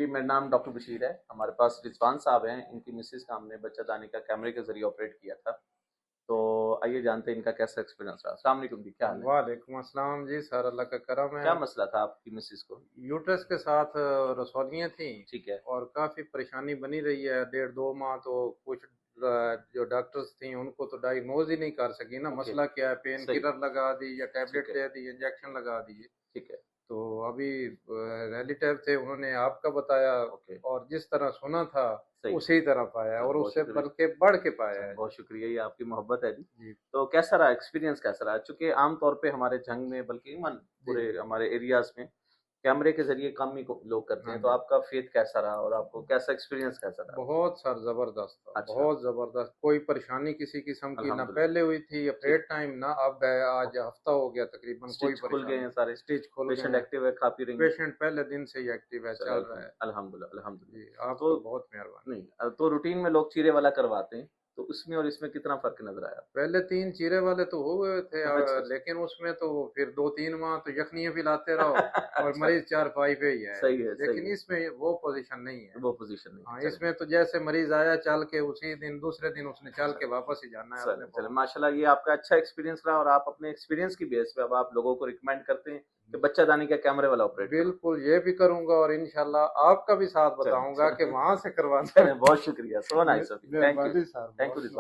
جی मेरा नाम डॉक्टर बशीर है। हमारे पास रिजवान साहब हैं, इनकी मिसेज का हमने बच्चा दानी का कैमरे के जरिए ऑपरेट किया था। तो आइए जानते हैं इनका कैसा एक्सपीरियंस रहा। अस्सलाम वालेकुम जी, क्या हाल है? वालेकुम अस्सलाम जी, सर अल्लाह का करम है। क्या मसला था आपकी मिसेज को? यूट्रस के साथ रसौलियाँ थी ठीक है। और काफ़ी परेशानी बनी रही है 1.5-2 माह। तो कुछ जो डॉक्टर्स थी उनको तो डायग्नोज ही नहीं कर सकी ना, ओके, मसला क्या है, पेन सही, किलर लगा दी या ठीक टैबलेट है, दे दी, इंजेक्शन लगा दिए। ठीक है, तो अभी रिलेटिव थे, उन्होंने आपका बताया ओके, और जिस तरह सुना था सही। उसी तरह पाया चलो और बहुत उससे शुक्रिया। बल्कि बढ़ के पाया चलो है बहुत शुक्रिया, ये आपकी मोहब्बत है जी। जी। तो कैसा रहा एक्सपीरियंस, कैसा रहा? चूंकि आम तौर पे हमारे जंग में, बल्कि इवन जी पूरे हमारे एरियाज में कैमरे के जरिए कम ही लोग करते हाँ हैं। तो जी, आपका फेथ कैसा रहा और आपको कैसा एक्सपीरियंस कैसा रहा? बहुत सर जबरदस्त था, अच्छा, बहुत जबरदस्त। कोई परेशानी किसी किस्म की ना अल्हम्दुलिल्लाह। पहले हुई थी ठीक, ऑपरेट टाइम, ना अब है। आज ओके। हफ्ता हो गया तकरीबन, कोई स्टिच खुल गए परेशानी हैं नहीं। सारे? स्टिच खुल गए पेशेंट हैं। एक्टिव है, खा पी रही हैं? पेशेंट पहले दिन से ही एक्टिव है, चलो चल रहा है। अल्हम्दुलिल्लाह, अल्हम्दुलिल्लाह। जी, तो आपका बहुत मेहरबानी। नहीं, तो रूटीन में लोग चीरे वाला करवाते हैं, तो उसमें और इसमें कितना फ़र्क नज़र आया? पहले 3 चीरे वाले तो हो गए थे, अच्छा, अच्छा। लेकिन उसमें तो फिर 2-3 माह तो यखनियाँ पिलाते रहो और अच्छा, मरीज चारपाई पे ही है। सही है, सही लेकिन है। इसमें वो पोजीशन नहीं है। वो पोज़ीशन नहीं है, हाँ, चलें। इसमें तो जैसे मरीज आया चल के उसी दिन, दूसरे दिन उसने चल चलें, के वापस ही जाना है चलें, अपने चलें, पाँव। माशाल्लाह ये आपका अच्छा एक्सपीरियंस रहा और आप अपने एक्सपीरियंस की बेस पे अब आप लोगों को रिकमेंड करते हैं कि बच्चादानी का कैमरे वाला ऑपरेट करो। बिल्कुल, ये भी करूँगा और इंशाल्लाह आपका भी साथ चलें, बताऊँगा कि चलें, वहाँ से करवाना। चलें, बहुत शुक्रिया, so nice of you. Thank you. मेहरबानी सर, थैंक यू बहुत। रिज़वान।